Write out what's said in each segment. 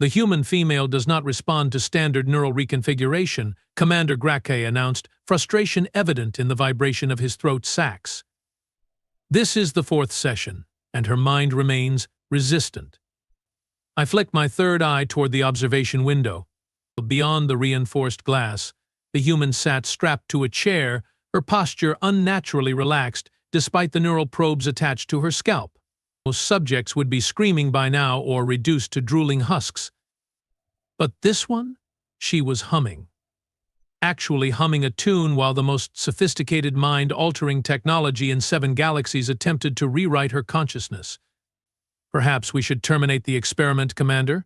The human female does not respond to standard neural reconfiguration, Commander Grake announced, frustration evident in the vibration of his throat sacs. This is the fourth session, and her mind remains resistant. I flicked my third eye toward the observation window. Beyond the reinforced glass, the human sat strapped to a chair, her posture unnaturally relaxed, despite the neural probes attached to her scalp. Most subjects would be screaming by now or reduced to drooling husks. But this one? She was humming. Actually humming a tune while the most sophisticated mind-altering technology in 7 galaxies attempted to rewrite her consciousness. Perhaps we should terminate the experiment, Commander?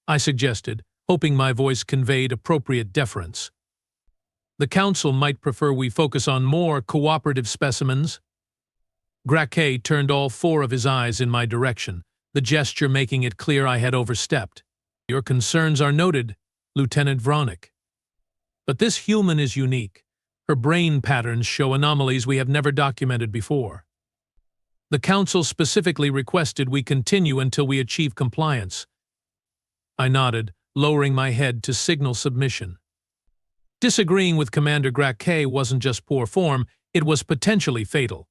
I suggested, hoping my voice conveyed appropriate deference. The Council might prefer we focus on more cooperative specimens. Grake turned all 4 of his eyes in my direction, the gesture making it clear I had overstepped. Your concerns are noted, Lieutenant Vronic. But this human is unique. Her brain patterns show anomalies we have never documented before. The Council specifically requested we continue until we achieve compliance. I nodded, lowering my head to signal submission. Disagreeing with Commander Grake wasn't just poor form, it was potentially fatal.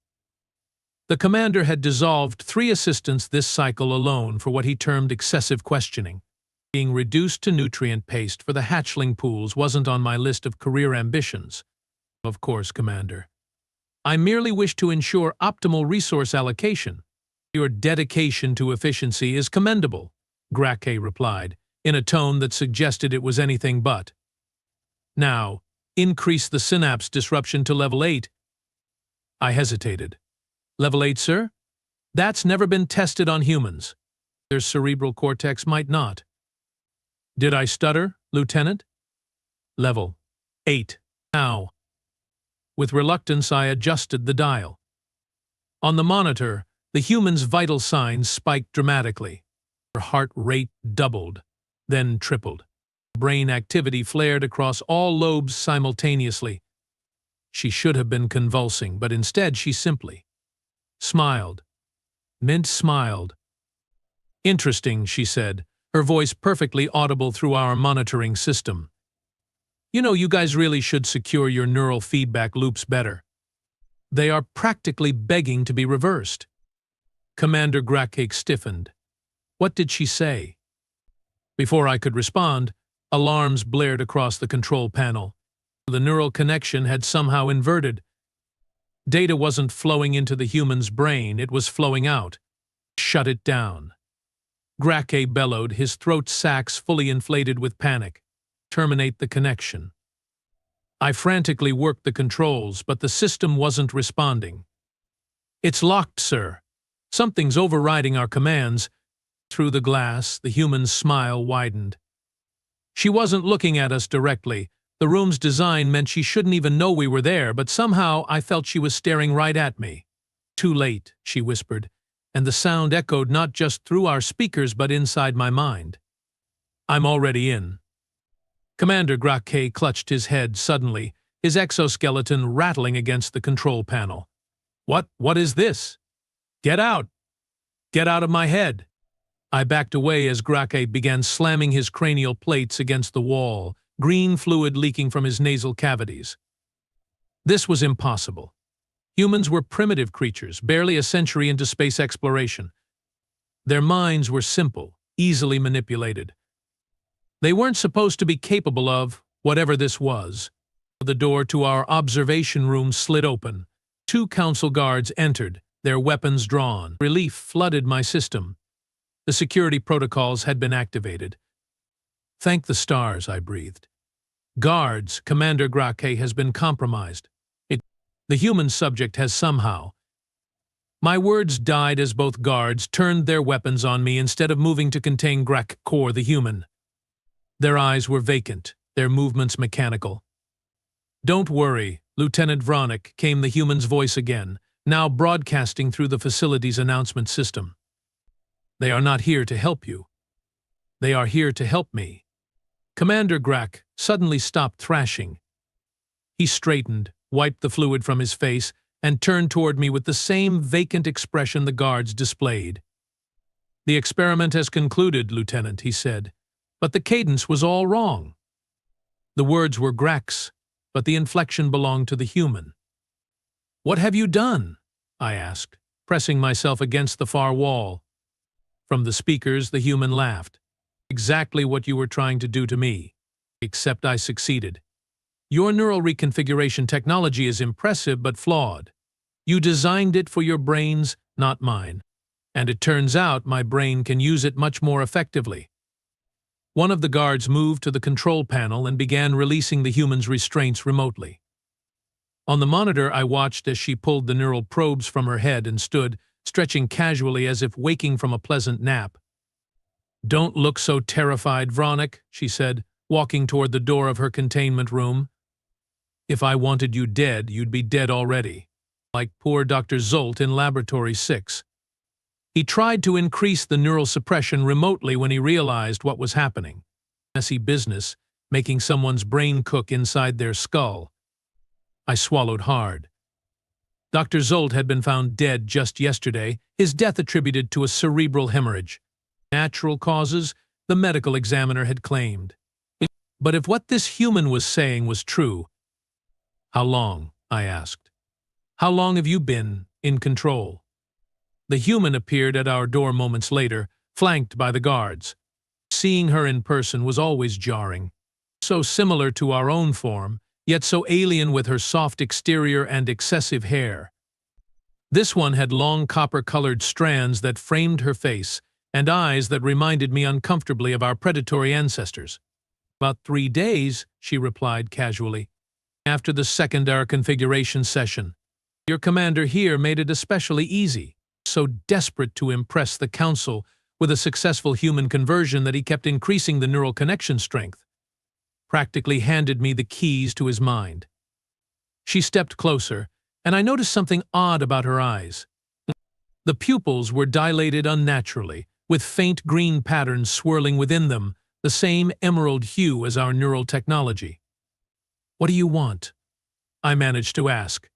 The commander had dissolved 3 assistants this cycle alone for what he termed excessive questioning. Being reduced to nutrient paste for the hatchling pools wasn't on my list of career ambitions. Of course, Commander. I merely wish to ensure optimal resource allocation. Your dedication to efficiency is commendable, Grake replied, in a tone that suggested it was anything but. Now, increase the synapse disruption to level 8. I hesitated. Level 8, sir? That's never been tested on humans. Their cerebral cortex might not. Did I stutter, Lieutenant? Level 8. Now. With reluctance, I adjusted the dial. On the monitor, the human's vital signs spiked dramatically. Her heart rate doubled, then tripled. Brain activity flared across all lobes simultaneously. She should have been convulsing, but instead she simply smiled. Mint smiled. Interesting, she said, her voice perfectly audible through our monitoring system. You know, you guys really should secure your neural feedback loops better. They are practically begging to be reversed. Commander Grake stiffened. What did she say? Before I could respond, alarms blared across the control panel. The neural connection had somehow inverted. Data wasn't flowing into the human's brain, it was flowing out. Shut it down. Grake bellowed, his throat sacs fully inflated with panic. Terminate the connection. I frantically worked the controls, but the system wasn't responding. It's locked, sir. Something's overriding our commands. Through the glass, the human's smile widened. She wasn't looking at us directly. The room's design meant she shouldn't even know we were there, but somehow I felt she was staring right at me. Too late, she whispered, and the sound echoed not just through our speakers but inside my mind. I'm already in. Commander Grake clutched his head suddenly, his exoskeleton rattling against the control panel. What is this? Get out! Get out of my head! I backed away as Grake began slamming his cranial plates against the wall, green fluid leaking from his nasal cavities. This was impossible. Humans were primitive creatures, barely a century into space exploration. Their minds were simple, easily manipulated. They weren't supposed to be capable of whatever this was. The door to our observation room slid open. 2 council guards entered, their weapons drawn. Relief flooded my system. The security protocols had been activated. Thank the stars, I breathed. Guards, Commander Grake has been compromised. The human subject has somehow. My words died as both guards turned their weapons on me instead of moving to contain Grake Core, the human. Their eyes were vacant, their movements mechanical. Don't worry, Lieutenant Vronic, came the human's voice again, now broadcasting through the facility's announcement system. They are not here to help you. They are here to help me. Commander Grake suddenly stopped thrashing. He straightened, wiped the fluid from his face, and turned toward me with the same vacant expression the guards displayed. "The experiment has concluded, Lieutenant," he said, "but the cadence was all wrong." The words were Grak's, but the inflection belonged to the human. "What have you done?" I asked, pressing myself against the far wall. From the speakers, the human laughed. "Exactly what you were trying to do to me, except I succeeded. Your neural reconfiguration technology is impressive but flawed. You designed it for your brains, not mine. And it turns out my brain can use it much more effectively." One of the guards moved to the control panel and began releasing the human's restraints remotely. On the monitor, I watched as she pulled the neural probes from her head and stood, stretching casually as if waking from a pleasant nap. "Don't look so terrified, Vronic," she said, walking toward the door of her containment room. "If I wanted you dead, you'd be dead already, like poor Dr. Zolt in Laboratory 6. He tried to increase the neural suppression remotely when he realized what was happening. Messy business, making someone's brain cook inside their skull." I swallowed hard. Dr. Zolt had been found dead just yesterday, his death attributed to a cerebral hemorrhage. Natural causes, the medical examiner had claimed. But if what this human was saying was true, "How long?" I asked. "How long have you been in control?" The human appeared at our door moments later, flanked by the guards. Seeing her in person was always jarring. So similar to our own form, yet so alien with her soft exterior and excessive hair. This one had long copper-colored strands that framed her face, and eyes that reminded me uncomfortably of our predatory ancestors. "About 3 days," she replied casually, "after the second hour configuration session. Your commander here made it especially easy, so desperate to impress the Council with a successful human conversion that he kept increasing the neural connection strength. Practically handed me the keys to his mind." She stepped closer, and I noticed something odd about her eyes. The pupils were dilated unnaturally, with faint green patterns swirling within them, the same emerald hue as our neural technology. "What do you want?" I managed to ask.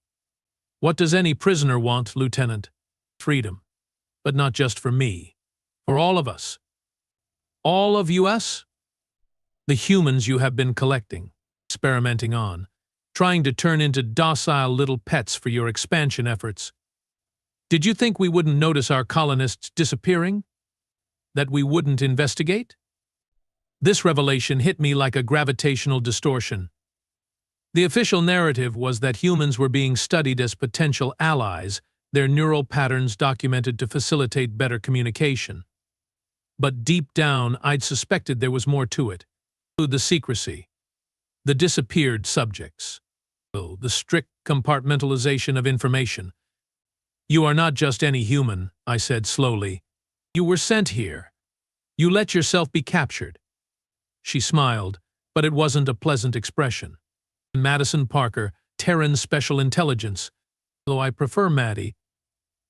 "What does any prisoner want, Lieutenant? Freedom. But not just for me. For all of us." "All of us?" "The humans you have been collecting, experimenting on, trying to turn into docile little pets for your expansion efforts. Did you think we wouldn't notice our colonists disappearing? That we wouldn't investigate?" This revelation hit me like a gravitational distortion. The official narrative was that humans were being studied as potential allies, their neural patterns documented to facilitate better communication. But deep down, I'd suspected there was more to it. The secrecy, the disappeared subjects, the strict compartmentalization of information. "You are not just any human," I said slowly. "You were sent here. You let yourself be captured." She smiled, but it wasn't a pleasant expression. "Madison Parker, Terran Special Intelligence, though I prefer Maddie.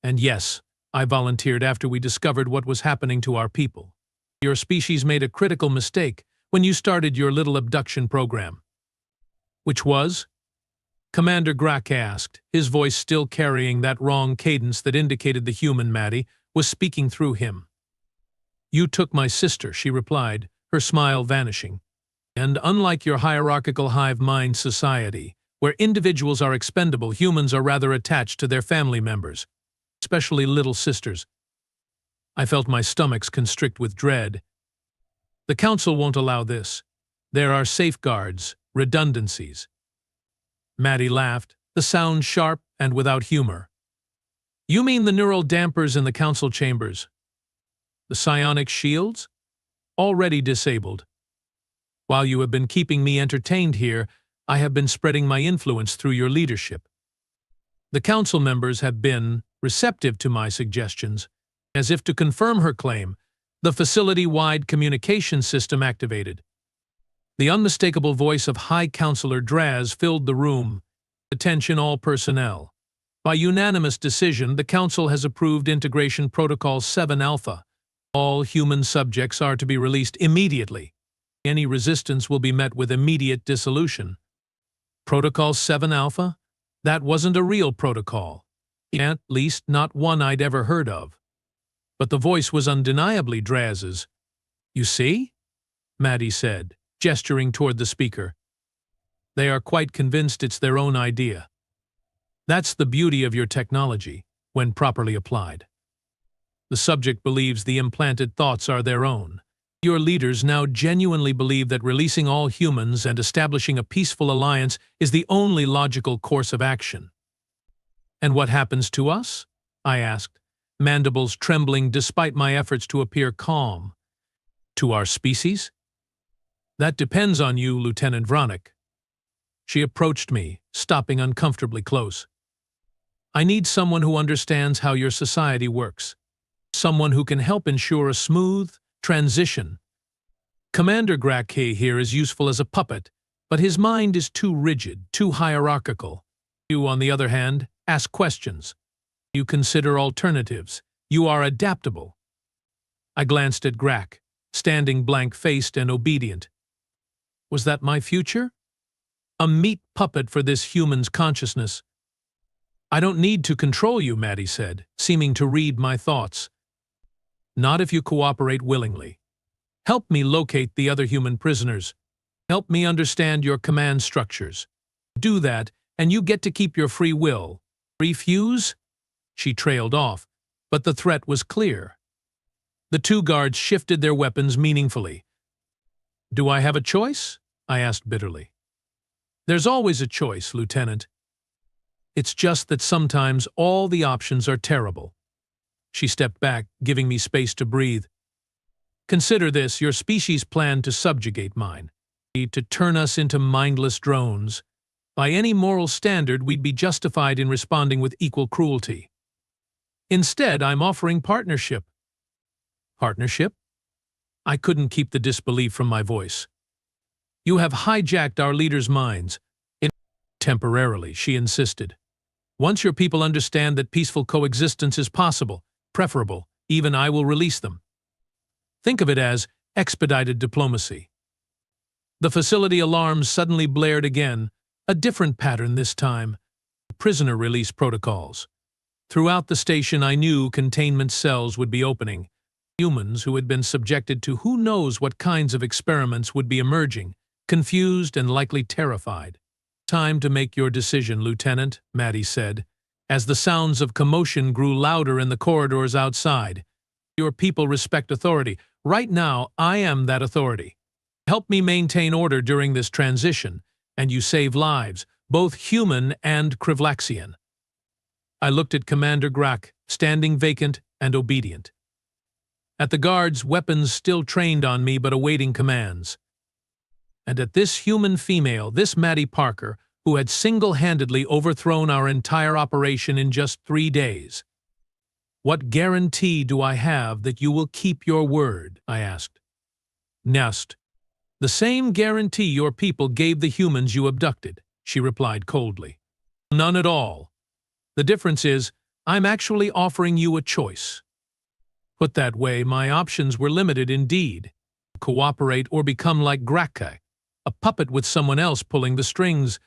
And yes," I volunteered after we discovered what was happening to our people. "Your species made a critical mistake when you started your little abduction program." "Which was?" Commander Grak asked, his voice still carrying that wrong cadence that indicated the human Maddie was speaking through him. "You took my sister," she replied, her smile vanishing. "And unlike your hierarchical hive mind society, where individuals are expendable, humans are rather attached to their family members, especially little sisters." I felt my stomachs constrict with dread. "The Council won't allow this. There are safeguards, redundancies." Maddie laughed, the sound sharp and without humor. "You mean the neural dampers in the Council chambers? The psionic shields? Already disabled. While you have been keeping me entertained here, I have been spreading my influence through your leadership. The Council members have been receptive to my suggestions. As if to confirm her claim, the facility-wide communication system activated. The unmistakable voice of High Counselor Draz filled the room. "Attention all personnel. By unanimous decision, the Council has approved Integration Protocol 7 Alpha. All human subjects are to be released immediately. Any resistance will be met with immediate dissolution." Protocol 7 Alpha? That wasn't a real protocol. At least not one I'd ever heard of. But the voice was undeniably Draz's. "You see?" Maddie said, gesturing toward the speaker. "They are quite convinced it's their own idea. That's the beauty of your technology, when properly applied. The subject believes the implanted thoughts are their own. Your leaders now genuinely believe that releasing all humans and establishing a peaceful alliance is the only logical course of action." "And what happens to us?" I asked, mandibles trembling despite my efforts to appear calm. "To our species?" "That depends on you, Lieutenant Vronic." She approached me, stopping uncomfortably close. "I need someone who understands how your society works. Someone who can help ensure a smooth transition. Commander Gracke here is useful as a puppet, but his mind is too rigid, too hierarchical. You, on the other hand, ask questions. You consider alternatives. You are adaptable." I glanced at Grack, standing blank-faced and obedient. Was that my future? A meat puppet for this human's consciousness. "I don't need to control you," Maddie said, seeming to read my thoughts. "Not if you cooperate willingly. Help me locate the other human prisoners. Help me understand your command structures. Do that, and you get to keep your free will. Refuse?" She trailed off, but the threat was clear. The two guards shifted their weapons meaningfully. "Do I have a choice?" I asked bitterly. "There's always a choice, Lieutenant. It's just that sometimes all the options are terrible." She stepped back, giving me space to breathe. "Consider this, your species planned to subjugate mine, to turn us into mindless drones. By any moral standard, we'd be justified in responding with equal cruelty. Instead, I'm offering partnership." "Partnership?" I couldn't keep the disbelief from my voice. "You have hijacked our leaders' minds." "Temporarily," she insisted. "Once your people understand that peaceful coexistence is possible, preferable, even I will release them. Think of it as expedited diplomacy." The facility alarms suddenly blared again, a different pattern this time. Prisoner release protocols. Throughout the station I knew containment cells would be opening. Humans who had been subjected to who knows what kinds of experiments would be emerging, confused and likely terrified. "Time to make your decision, Lieutenant," Maddie said, as the sounds of commotion grew louder in the corridors outside. "Your people respect authority. Right now, I am that authority. Help me maintain order during this transition, and you save lives, both human and Krivlaxian." I looked at Commander Grack, standing vacant and obedient. At the guards, weapons still trained on me but awaiting commands. And at this human female, this Maddie Parker, who had single-handedly overthrown our entire operation in just 3 days. "What guarantee do I have that you will keep your word?" I asked. "Nest. The same guarantee your people gave the humans you abducted," she replied coldly. "None at all. The difference is, I'm actually offering you a choice." Put that way, my options were limited indeed. Cooperate or become like Gracke, a puppet with someone else pulling the strings.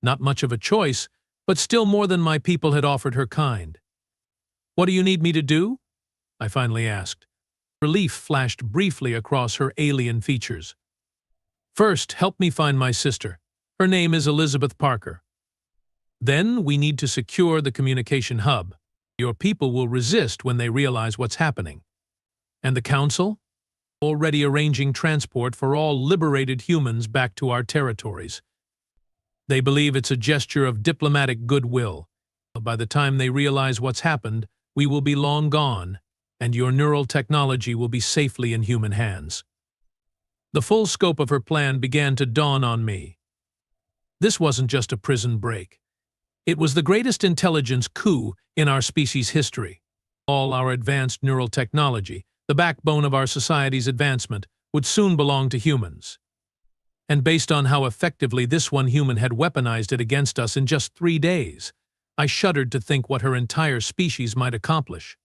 Not much of a choice, but still more than my people had offered her kind. "What do you need me to do?" I finally asked. Relief flashed briefly across her alien features. "First, help me find my sister. Her name is Elizabeth Parker. Then we need to secure the communication hub. Your people will resist when they realize what's happening. And the Council? Already arranging transport for all liberated humans back to our territories. They believe it's a gesture of diplomatic goodwill. By the time they realize what's happened, we will be long gone, and your neural technology will be safely in human hands." The full scope of her plan began to dawn on me. This wasn't just a prison break. It was the greatest intelligence coup in our species' history. All our advanced neural technology, the backbone of our society's advancement, would soon belong to humans. And based on how effectively this one human had weaponized it against us in just 3 days, I shuddered to think what her entire species might accomplish.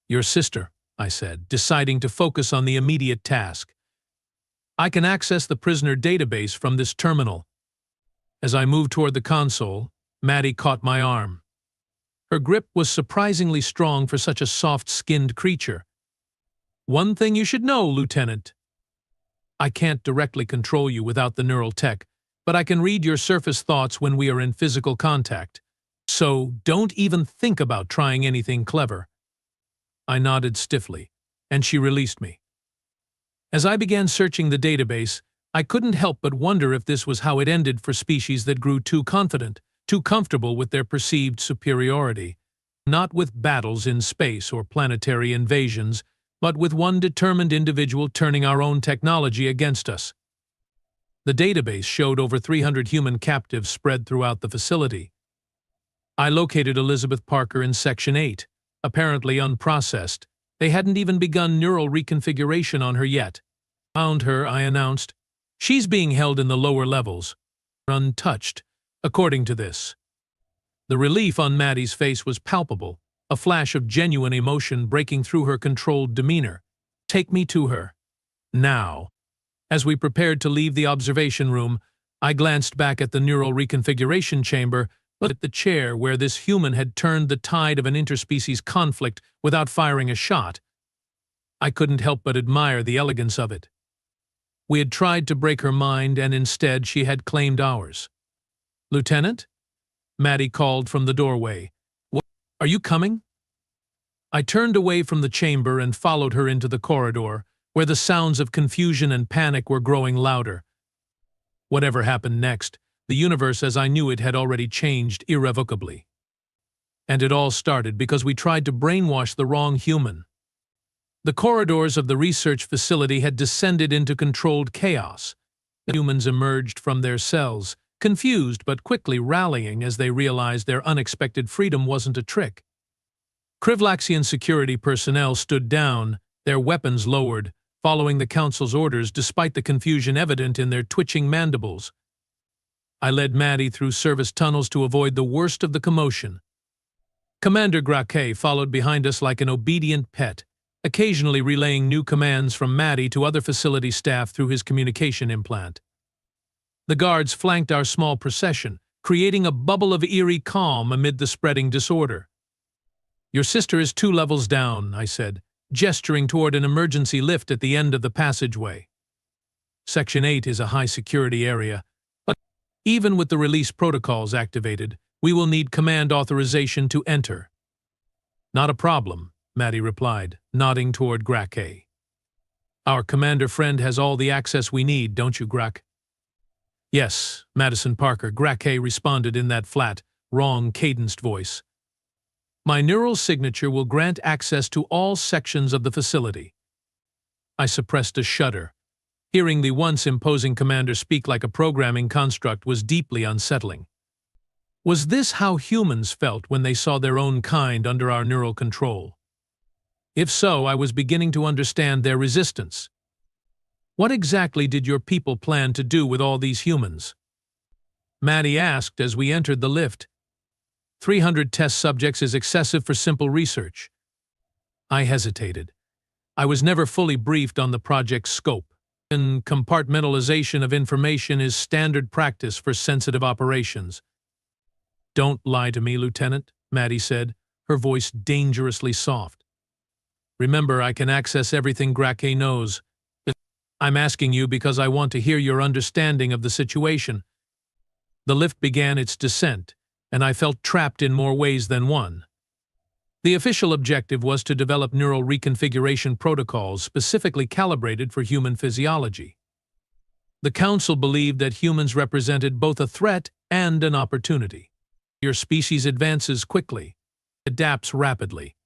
"Your sister," I said, deciding to focus on the immediate task. "I can access the prisoner database from this terminal." As I moved toward the console, Maddie caught my arm. Her grip was surprisingly strong for such a soft-skinned creature. "One thing you should know, Lieutenant. I can't directly control you without the neural tech, but I can read your surface thoughts when we are in physical contact. So don't even think about trying anything clever." I nodded stiffly, and she released me. As I began searching the database, I couldn't help but wonder if this was how it ended for species that grew too confident, too comfortable with their perceived superiority, not with battles in space or planetary invasions, but with one determined individual turning our own technology against us. The database showed over 300 human captives spread throughout the facility. I located Elizabeth Parker in Section 8, apparently unprocessed. They hadn't even begun neural reconfiguration on her yet. "Found her," I announced. "She's being held in the lower levels, untouched, according to this." The relief on Maddie's face was palpable, a flash of genuine emotion breaking through her controlled demeanor. "Take me to her. Now." As we prepared to leave the observation room, I glanced back at the neural reconfiguration chamber, but at the chair where this human had turned the tide of an interspecies conflict without firing a shot. I couldn't help but admire the elegance of it. We had tried to break her mind, and instead she had claimed ours. "Lieutenant?" Maddie called from the doorway. "What? Are you coming?" I turned away from the chamber and followed her into the corridor, where the sounds of confusion and panic were growing louder. Whatever happened next, the universe as I knew it had already changed irrevocably. And it all started because we tried to brainwash the wrong human. The corridors of the research facility had descended into controlled chaos. The humans emerged from their cells, confused but quickly rallying as they realized their unexpected freedom wasn't a trick. Krivlaxian security personnel stood down, their weapons lowered, following the Council's orders despite the confusion evident in their twitching mandibles. I led Maddie through service tunnels to avoid the worst of the commotion. Commander Graquet followed behind us like an obedient pet, occasionally relaying new commands from Maddie to other facility staff through his communication implant. The guards flanked our small procession, creating a bubble of eerie calm amid the spreading disorder. "Your sister is 2 levels down," I said, gesturing toward an emergency lift at the end of the passageway. "Section 8 is a high-security area, but even with the release protocols activated, we will need command authorization to enter." "Not a problem," Maddie replied, nodding toward Graquet. "Our commander friend has all the access we need, don't you, Grac?" "Yes, Madison Parker," Graquet responded in that flat, wrong, cadenced voice. "My neural signature will grant access to all sections of the facility." I suppressed a shudder. Hearing the once imposing commander speak like a programming construct was deeply unsettling. Was this how humans felt when they saw their own kind under our neural control? If so, I was beginning to understand their resistance. "What exactly did your people plan to do with all these humans?" Maddie asked as we entered the lift. 300 test subjects is excessive for simple research." I hesitated. I was never fully briefed on the project's scope, and compartmentalization of information is standard practice for sensitive operations. "Don't lie to me, Lieutenant," Maddie said, her voice dangerously soft. "Remember, I can access everything Graquet knows. I'm asking you because I want to hear your understanding of the situation." The lift began its descent, and I felt trapped in more ways than one. The official objective was to develop neural reconfiguration protocols specifically calibrated for human physiology. The Council believed that humans represented both a threat and an opportunity. Your species advances quickly, adapts rapidly.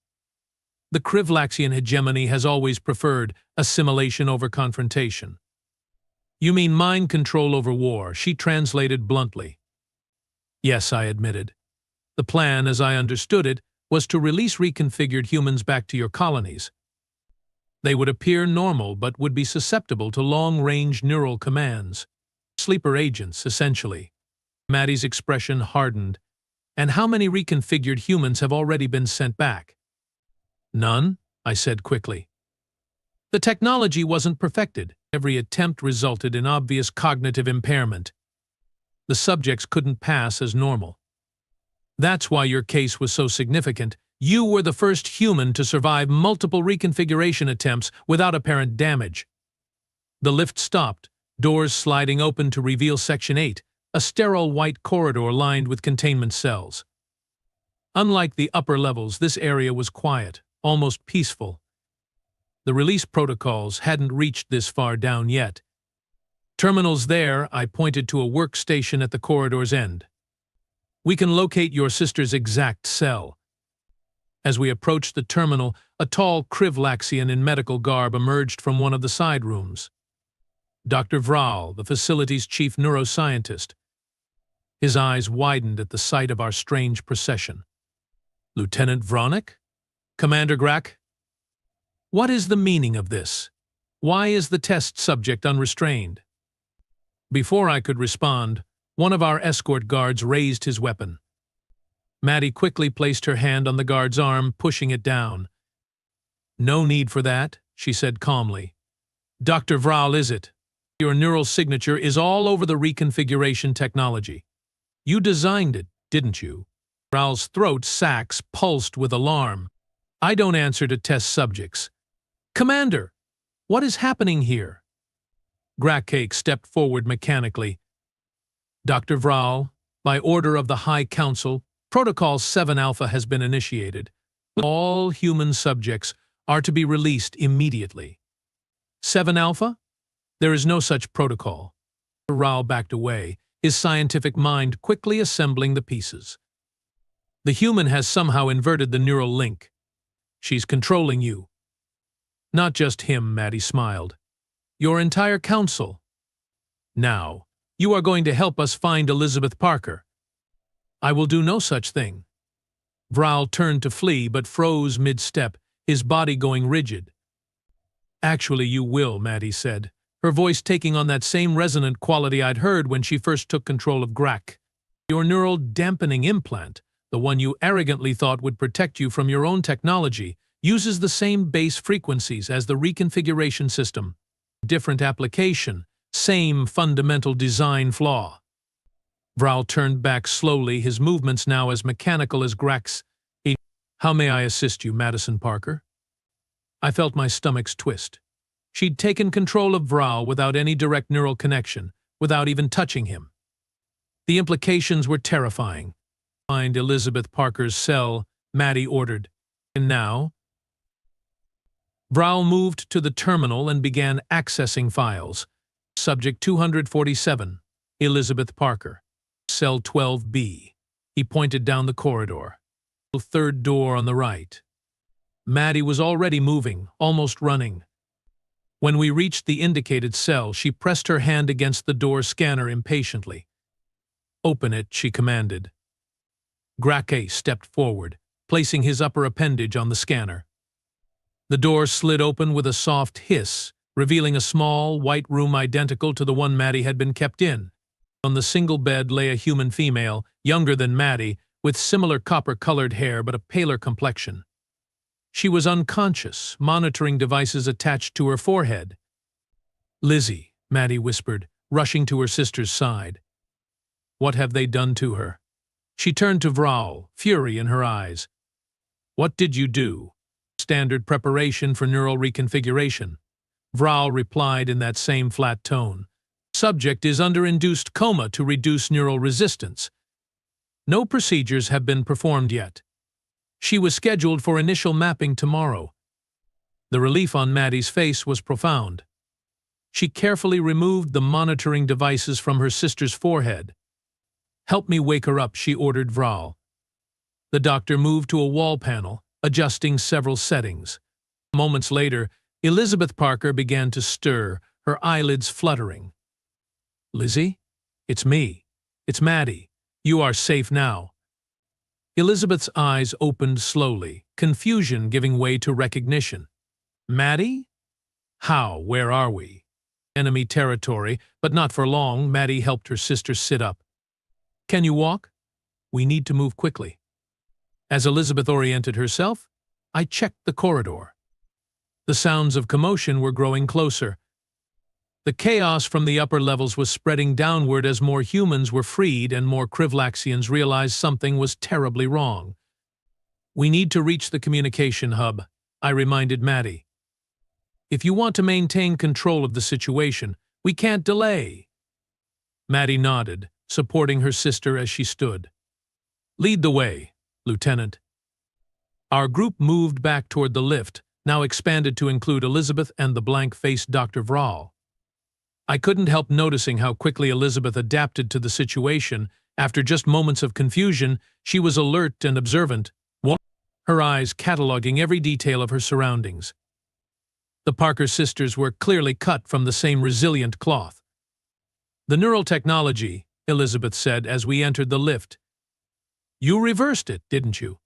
The Krivlaxian hegemony has always preferred assimilation over confrontation. "You mean mind control over war," she translated bluntly. "Yes," I admitted. "The plan, as I understood it, was to release reconfigured humans back to your colonies. They would appear normal but would be susceptible to long-range neural commands. Sleeper agents, essentially." Maddie's expression hardened. "And how many reconfigured humans have already been sent back?" "None," I said quickly. "The technology wasn't perfected. Every attempt resulted in obvious cognitive impairment. The subjects couldn't pass as normal." That's why your case was so significant. You were the first human to survive multiple reconfiguration attempts without apparent damage. The lift stopped, doors sliding open to reveal Section 8, a sterile white corridor lined with containment cells. Unlike the upper levels, this area was quiet, almost peaceful. The release protocols hadn't reached this far down yet. Terminals there, I pointed to a workstation at the corridor's end. We can locate your sister's exact cell. As we approached the terminal, a tall Krivlaxian in medical garb emerged from one of the side rooms. Dr. Vral, the facility's chief neuroscientist. His eyes widened at the sight of our strange procession. Lieutenant Vronic? Commander Grak? What is the meaning of this? Why is the test subject unrestrained? Before I could respond, one of our escort guards raised his weapon. Maddie quickly placed her hand on the guard's arm, pushing it down. No need for that, she said calmly. Dr. Vral, is it? Your neural signature is all over the reconfiguration technology. You designed it, didn't you? Vral's throat sacs pulsed with alarm. I don't answer to test subjects. Commander, what is happening here? Grakcake stepped forward mechanically. Dr. Vral, by order of the High Council, Protocol 7 Alpha has been initiated. All human subjects are to be released immediately. 7 Alpha? There is no such protocol. Vral backed away, his scientific mind quickly assembling the pieces. The human has somehow inverted the neural link. She's controlling you. Not just him, Maddie smiled. Your entire council. Now, you are going to help us find Elizabeth Parker. I will do no such thing. Vral turned to flee but froze mid-step, his body going rigid. Actually, you will, Maddie said, her voice taking on that same resonant quality I'd heard when she first took control of Grak. Your neural dampening implant, the one you arrogantly thought would protect you from your own technology, uses the same base frequencies as the reconfiguration system. Different application, same fundamental design flaw. Vral turned back slowly, his movements now as mechanical as Grak's. How may I assist you, Madison Parker? I felt my stomach's twist. She'd taken control of Vral without any direct neural connection, without even touching him. The implications were terrifying. Find Elizabeth Parker's cell, Maddie ordered. And now? Vral moved to the terminal and began accessing files. Subject 247, Elizabeth Parker. Cell 12B. He pointed down the corridor. The third door on the right. Maddie was already moving, almost running. When we reached the indicated cell, she pressed her hand against the door scanner impatiently. Open it, she commanded. Grakcake stepped forward, placing his upper appendage on the scanner. The door slid open with a soft hiss, revealing a small, white room identical to the one Maddie had been kept in. On the single bed lay a human female, younger than Maddie, with similar copper-colored hair but a paler complexion. She was unconscious, monitoring devices attached to her forehead. Lizzie, Maddie whispered, rushing to her sister's side. What have they done to her? She turned to Vral, fury in her eyes. What did you do? Standard preparation for neural reconfiguration. Vral replied in that same flat tone. Subject is under induced coma to reduce neural resistance. No procedures have been performed yet. She was scheduled for initial mapping tomorrow. The relief on Maddie's face was profound. She carefully removed the monitoring devices from her sister's forehead. Help me wake her up, she ordered Vral. The doctor moved to a wall panel, adjusting several settings. Moments later, Elizabeth Parker began to stir, her eyelids fluttering. Lizzie? It's me. It's Maddie. You are safe now. Elizabeth's eyes opened slowly, confusion giving way to recognition. Maddie? How? Where are we? Enemy territory, but not for long. Maddie helped her sister sit up. Can you walk? We need to move quickly. As Elizabeth oriented herself, I checked the corridor. The sounds of commotion were growing closer. The chaos from the upper levels was spreading downward as more humans were freed and more Krivlaxians realized something was terribly wrong. "We need to reach the communication hub," I reminded Maddie. "If you want to maintain control of the situation, we can't delay." Maddie nodded, supporting her sister as she stood. "Lead the way, Lieutenant." Our group moved back toward the lift, now expanded to include Elizabeth and the blank-faced Dr. Vral. I couldn't help noticing how quickly Elizabeth adapted to the situation. After just moments of confusion, she was alert and observant, her eyes cataloging every detail of her surroundings. The Parker sisters were clearly cut from the same resilient cloth. "The neural technology," Elizabeth said as we entered the lift. "You reversed it, didn't you?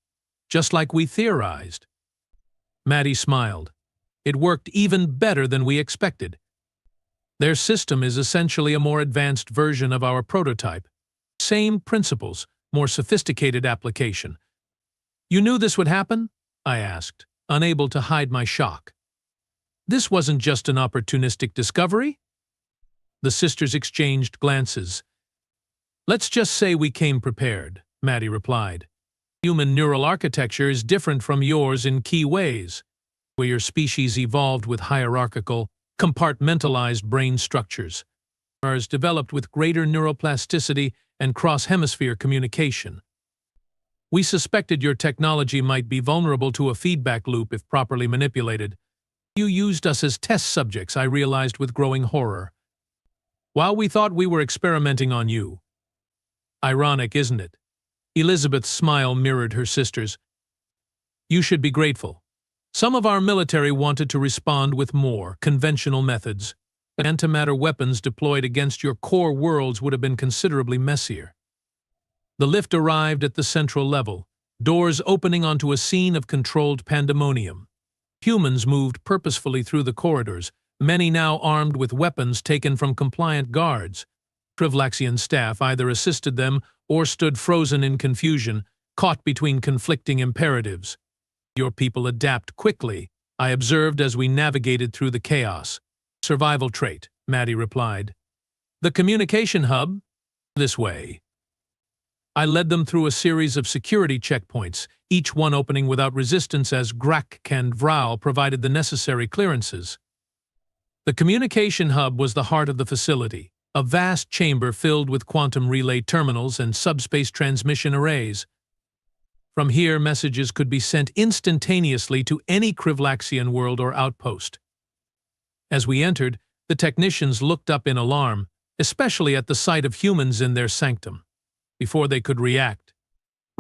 Just like we theorized." Maddie smiled. "It worked even better than we expected. Their system is essentially a more advanced version of our prototype. Same principles, more sophisticated application." "You knew this would happen?" I asked, unable to hide my shock. "This wasn't just an opportunistic discovery?" The sisters exchanged glances. "Let's just say we came prepared," Maddie replied. "Human neural architecture is different from yours in key ways, where your species evolved with hierarchical, compartmentalized brain structures. Ours developed with greater neuroplasticity and cross-hemisphere communication. We suspected your technology might be vulnerable to a feedback loop if properly manipulated. You used us as test subjects, I realized with growing horror. While we thought we were experimenting on you." Ironic, isn't it? Elizabeth's smile mirrored her sister's. "You should be grateful. Some of our military wanted to respond with more conventional methods. Antimatter weapons deployed against your core worlds would have been considerably messier." The lift arrived at the central level, doors opening onto a scene of controlled pandemonium. Humans moved purposefully through the corridors, many now armed with weapons taken from compliant guards. Krivlaxian staff either assisted them or stood frozen in confusion, caught between conflicting imperatives. "Your people adapt quickly," I observed as we navigated through the chaos. "Survival trait," Maddie replied. "The communication hub? This way." I led them through a series of security checkpoints, each one opening without resistance as Grak and Vral provided the necessary clearances. The communication hub was the heart of the facility, a vast chamber filled with quantum relay terminals and subspace transmission arrays. From here, messages could be sent instantaneously to any Krivlaxian world or outpost. As we entered, the technicians looked up in alarm, especially at the sight of humans in their sanctum. Before they could react,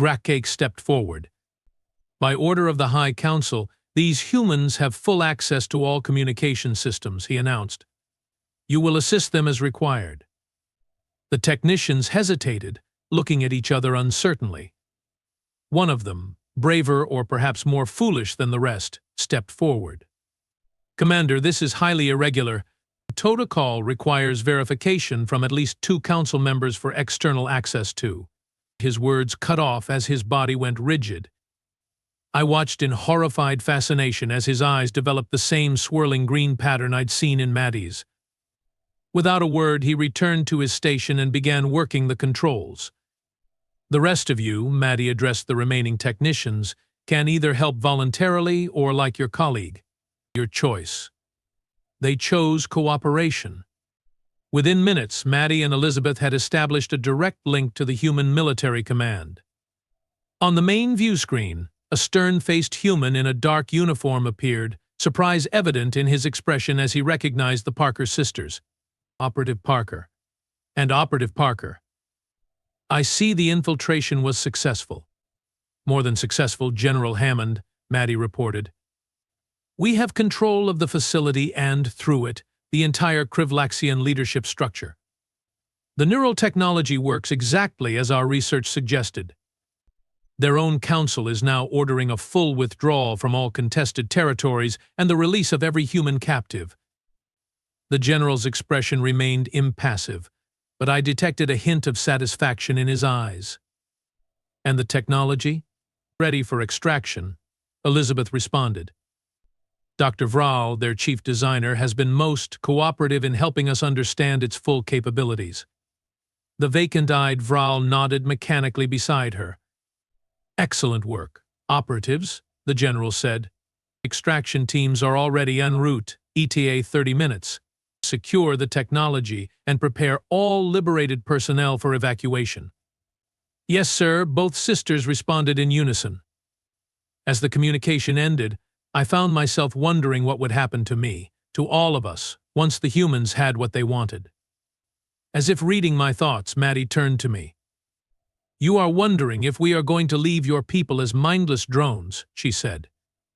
Grakcake stepped forward. "By order of the High Council, these humans have full access to all communication systems," he announced. "You will assist them as required." The technicians hesitated, looking at each other uncertainly. One of them, braver or perhaps more foolish than the rest, stepped forward. "Commander, this is highly irregular. Protocol requires verification from at least 2 council members for external access to." His words cut off as his body went rigid. I watched in horrified fascination as his eyes developed the same swirling green pattern I'd seen in Maddie's. Without a word, he returned to his station and began working the controls. "The rest of you," Maddie addressed the remaining technicians, "can either help voluntarily or like your colleague. Your choice." They chose cooperation. Within minutes, Maddie and Elizabeth had established a direct link to the human military command. On the main view screen, a stern-faced human in a dark uniform appeared, surprise evident in his expression as he recognized the Parker sisters. Operative Parker. And Operative Parker. "I see the infiltration was successful." "More than successful, General Hammond," Maddie reported. "We have control of the facility and, through it, the entire Krivlaxian leadership structure. The neural technology works exactly as our research suggested. Their own council is now ordering a full withdrawal from all contested territories and the release of every human captive." The general's expression remained impassive, but I detected a hint of satisfaction in his eyes. "And the technology?" "Ready for extraction," Elizabeth responded. Dr. Vral, their chief designer, has been most cooperative in helping us understand its full capabilities. The vacant-eyed Vral nodded mechanically beside her. Excellent work. Operatives, the general said. Extraction teams are already en route, ETA 30 minutes. Secure the technology and prepare all liberated personnel for evacuation. Yes, sir, both sisters responded in unison. As the communication ended, I found myself wondering what would happen to me, to all of us, once the humans had what they wanted. As if reading my thoughts, Maddie turned to me. You are wondering if we are going to leave your people as mindless drones, she said.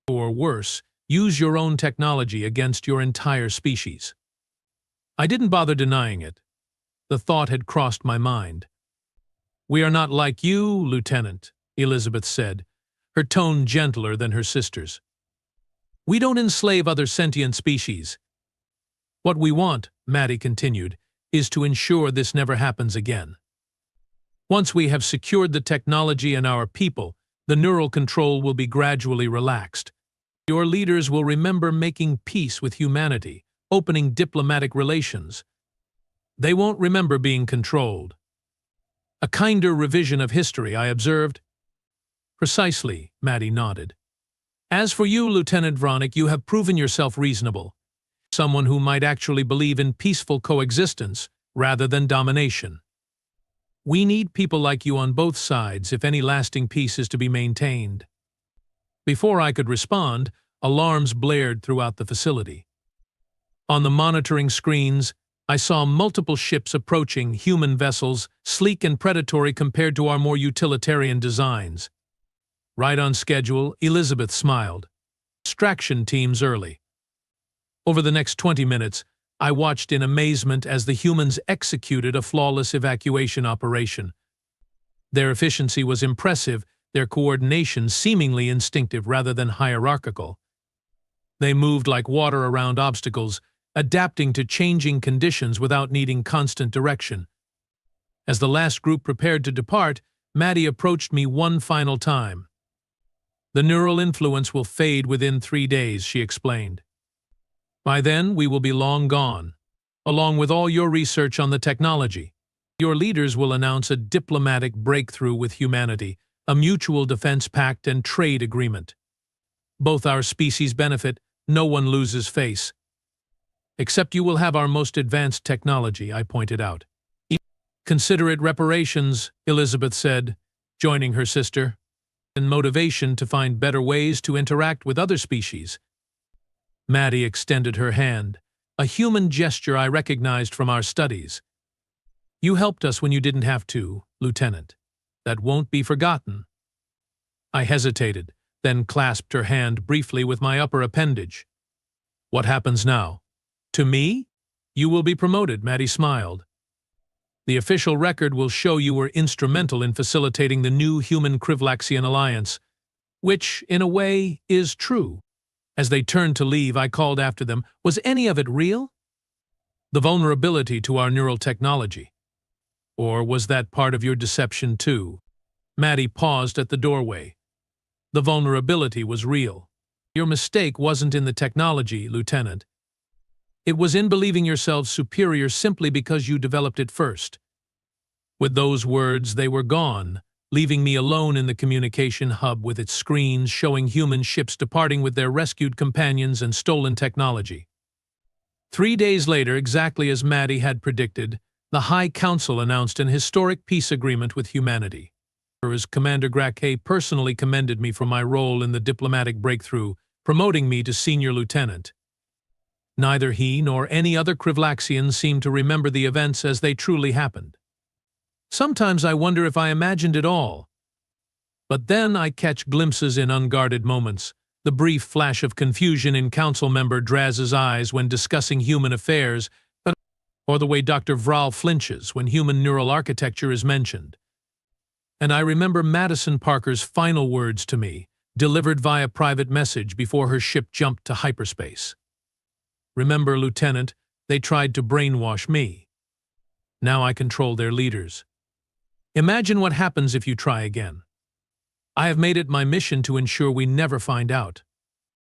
Or worse, use your own technology against your entire species. I didn't bother denying it. The thought had crossed my mind. We are not like you, Lieutenant, Elizabeth said, her tone gentler than her sister's. We don't enslave other sentient species. What we want, Maddie continued, is to ensure this never happens again. Once we have secured the technology and our people, the neural control will be gradually relaxed. Your leaders will remember making peace with humanity, opening diplomatic relations. They won't remember being controlled. A kinder revision of history, I observed. Precisely, Maddie nodded. As for you, Lieutenant Vronick, you have proven yourself reasonable. Someone who might actually believe in peaceful coexistence rather than domination. We need people like you on both sides if any lasting peace is to be maintained. Before I could respond, alarms blared throughout the facility. On the monitoring screens, I saw multiple ships approaching, human vessels, sleek and predatory compared to our more utilitarian designs. Right on schedule, Elizabeth smiled. Extraction teams early. Over the next 20 minutes, I watched in amazement as the humans executed a flawless evacuation operation. Their efficiency was impressive, their coordination seemingly instinctive rather than hierarchical. They moved like water around obstacles, adapting to changing conditions without needing constant direction. As the last group prepared to depart, Maddie approached me one final time. The neural influence will fade within 3 days, she explained. By then, we will be long gone, along with all your research on the technology. Your leaders will announce a diplomatic breakthrough with humanity, a mutual defense pact and trade agreement. Both our species benefit, no one loses face. Except you will have our most advanced technology, I pointed out. Consider it reparations, Elizabeth said, joining her sister, and motivation to find better ways to interact with other species. Maddie extended her hand, a human gesture I recognized from our studies. You helped us when you didn't have to, Lieutenant. That won't be forgotten. I hesitated, then clasped her hand briefly with my upper appendage. What happens now? To me? You will be promoted, Maddie smiled. The official record will show you were instrumental in facilitating the new Human-Krivlaxian alliance, which, in a way, is true. As they turned to leave, I called after them, was any of it real? The vulnerability to our neural technology. Or was that part of your deception too? Maddie paused at the doorway. The vulnerability was real. Your mistake wasn't in the technology, Lieutenant. It was in believing yourselves superior simply because you developed it first. With those words, they were gone, leaving me alone in the communication hub with its screens showing human ships departing with their rescued companions and stolen technology. 3 days later, exactly as Maddie had predicted, the High Council announced an historic peace agreement with humanity. As Commander Grackay personally commended me for my role in the diplomatic breakthrough, promoting me to senior lieutenant. Neither he nor any other Krivlaxian seemed to remember the events as they truly happened. Sometimes I wonder if I imagined it all. But then I catch glimpses in unguarded moments, the brief flash of confusion in Council Member Draz's eyes when discussing human affairs, or the way Dr. Vral flinches when human neural architecture is mentioned. And I remember Madison Parker's final words to me, delivered via private message before her ship jumped to hyperspace. Remember, Lieutenant, they tried to brainwash me. Now I control their leaders. Imagine what happens if you try again. I have made it my mission to ensure we never find out.